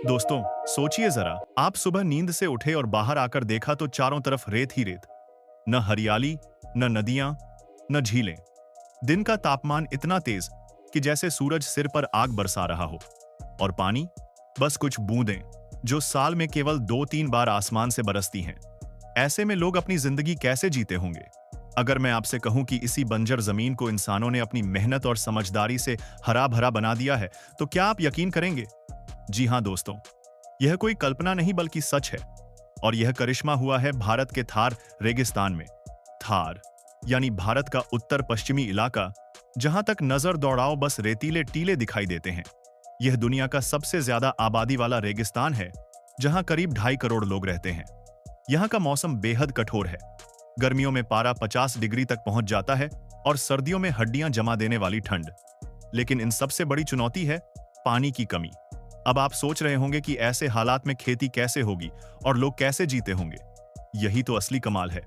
दोस्तों, सोचिए जरा, आप सुबह नींद से उठे और बाहर आकर देखा तो चारों तरफ रेत ही रेत। न हरियाली, न नदियां, न झीलें। दिन का तापमान इतना तेज कि जैसे सूरज सिर पर आग बरसा रहा हो। और पानी, बस कुछ बूंदें जो साल में केवल 2-3 बार आसमान से बरसती हैं। ऐसे में लोग अपनी जिंदगी कैसे जीते होंगे? अगर मैं आपसे कहूं कि इसी बंजर जमीन को इंसानों ने अपनी मेहनत और समझदारी से हरा भरा बना दिया है, तो क्या आप यकीन करेंगे? जी हां दोस्तों, यह कोई कल्पना नहीं बल्कि सच है। और यह करिश्मा हुआ है भारत के थार रेगिस्तान में। थार यानी भारत का उत्तर पश्चिमी इलाका, जहां तक नजर दौड़ाओ बस रेतीले टीले दिखाई देते हैं। यह दुनिया का सबसे ज्यादा आबादी वाला रेगिस्तान है, जहां करीब 2.5 करोड़ लोग रहते हैं। यहाँ का मौसम बेहद कठोर है। गर्मियों में पारा 50 डिग्री तक पहुंच जाता है और सर्दियों में हड्डियां जमा देने वाली ठंड। लेकिन इन सबसे बड़ी चुनौती है पानी की कमी। अब आप सोच रहे होंगे कि ऐसे हालात में खेती कैसे होगी और लोग कैसे जीते होंगे। यही तो असली कमाल है।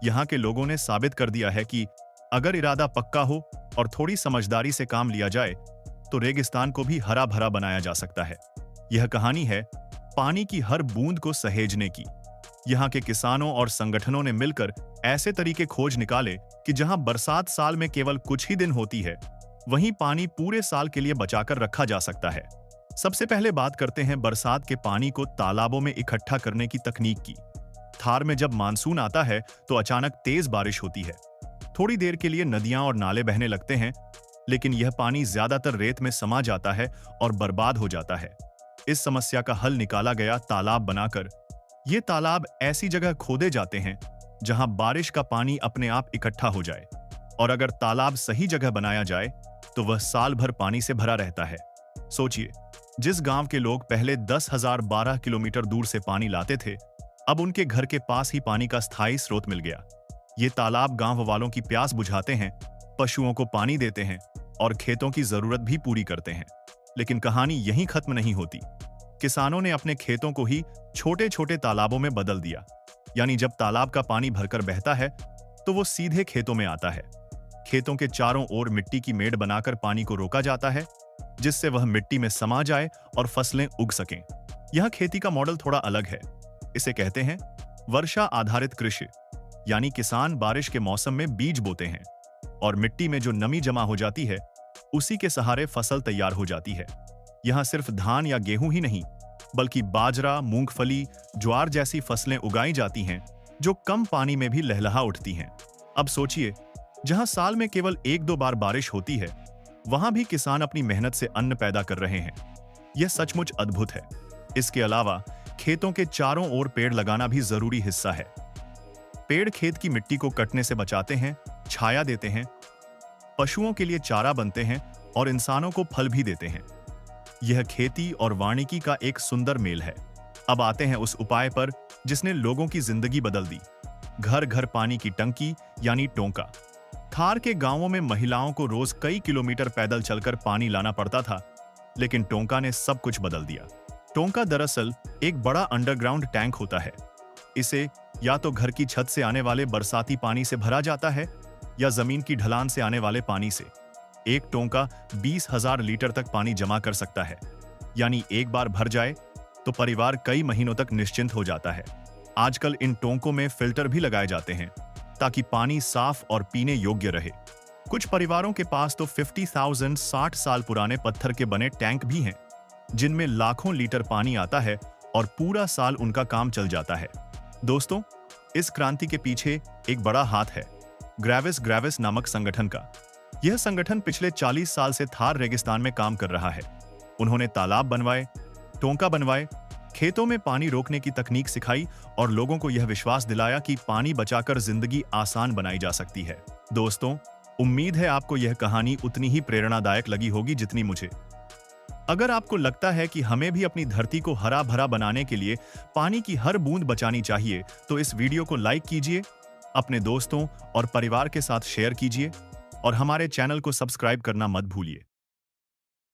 यहाँ के लोगों ने साबित कर दिया है कि अगर इरादा पक्का हो और थोड़ी समझदारी से काम लिया जाए तो रेगिस्तान को भी हरा भरा बनाया जा सकता है। यह कहानी है पानी की हर बूंद को सहेजने की। यहाँ के किसानों और संगठनों ने मिलकर ऐसे तरीके खोज निकाले कि जहां बरसात साल में केवल कुछ ही दिन होती है, वहीं पानी पूरे साल के लिए बचाकर रखा जा सकता है। सबसे पहले बात करते हैं बरसात के पानी को तालाबों में इकट्ठा करने की तकनीक की। थार में जब मानसून आता है तो अचानक तेज बारिश होती है। थोड़ी देर के लिए नदियां और नाले बहने लगते हैं, लेकिन यह पानी ज्यादातर रेत में समा जाता है और बर्बाद हो जाता है। इस समस्या का हल निकाला गया तालाब बनाकर। ये तालाब ऐसी जगह खोदे जाते हैं जहां बारिश का पानी अपने आप इकट्ठा हो जाए। और अगर तालाब सही जगह बनाया जाए तो वह साल भर पानी से भरा रहता है। सोचिए, जिस गांव के लोग पहले 10,012 किलोमीटर दूर से पानी लाते थे, अब उनके घर के पास ही पानी का स्थायी स्रोत मिल गया। ये तालाब गांव वालों की प्यास बुझाते हैं, पशुओं को पानी देते हैं और खेतों की जरूरत भी पूरी करते हैं। लेकिन कहानी यहीं खत्म नहीं होती। किसानों ने अपने खेतों को ही छोटे छोटे तालाबों में बदल दिया। यानी जब तालाब का पानी भरकर बहता है तो वो सीधे खेतों में आता है। खेतों के चारों ओर मिट्टी की मेड़ बनाकर पानी को रोका जाता है, जिससे वह मिट्टी में समा जाए और फसलें उग सकें। यह खेती का मॉडल थोड़ा अलग है। इसे कहते हैं वर्षा आधारित कृषि। यानी किसान बारिश के मौसम में बीज बोते हैं और मिट्टी में जो नमी जमा हो जाती है, उसी के सहारे फसल तैयार हो जाती है। यहाँ सिर्फ धान या गेहूं ही नहीं, बल्कि बाजरा, मूंगफली, ज्वार जैसी फसलें उगाई जाती हैं, जो कम पानी में भी लहलहा उठती हैं। अब सोचिए, जहां साल में केवल 1-2 बार बारिश होती है, वहां भी किसान अपनी मेहनत से अन्न पैदा कर रहे हैं। यह सचमुच अद्भुत है। इसके अलावा खेतों के चारों ओर पेड़ लगाना भी जरूरी हिस्सा है। पेड़ खेत की मिट्टी को कटने से बचाते हैं, छाया देते हैं, पशुओं के लिए चारा बनते हैं और इंसानों को फल भी देते हैं। यह खेती और वानिकी का एक सुंदर मेल है। अब आते हैं उस उपाय पर जिसने लोगों की जिंदगी बदल दी। घर घर पानी की टंकी यानी टोंका। थार के गांवों में महिलाओं को रोज कई किलोमीटर पैदल चलकर पानी लाना पड़ता था, लेकिन टोंका ने सब कुछ बदल दिया। टोंका दरअसल एक बड़ा अंडरग्राउंड टैंक होता है। इसे या तो घर की छत से आने वाले बरसाती पानी से भरा जाता है या जमीन की ढलान से आने वाले पानी से। एक टोंका 20,000 लीटर तक पानी जमा कर सकता है। यानी एक बार भर जाए तो परिवार कई महीनों तक निश्चिंत हो जाता है। आजकल इन टोंकों में फिल्टर भी लगाए जाते हैं ताकि पानी साफ और पीने योग्य रहे। कुछ परिवारों के पास तो 50,000 60 साल पुराने पत्थर के बने टैंक भी हैं, जिनमें लाखों लीटर पानी आता है और पूरा साल उनका काम चल जाता है। दोस्तों, इस क्रांति के पीछे एक बड़ा हाथ है ग्रेविस ग्रेविस नामक संगठन का। यह संगठन पिछले 40 साल से थार रेगिस्तान में काम कर रहा है। उन्होंने तालाब बनवाए, टोंका बनवाए, खेतों में पानी रोकने की तकनीक सिखाई और लोगों को यह विश्वास दिलाया कि पानी बचाकर जिंदगी आसान बनाई जा सकती है। दोस्तों, उम्मीद है आपको यह कहानी उतनी ही प्रेरणादायक लगी होगी जितनी मुझे। अगर आपको लगता है कि हमें भी अपनी धरती को हरा भरा बनाने के लिए पानी की हर बूंद बचानी चाहिए, तो इस वीडियो को लाइक कीजिए, अपने दोस्तों और परिवार के साथ शेयर कीजिए और हमारे चैनल को सब्सक्राइब करना मत भूलिए।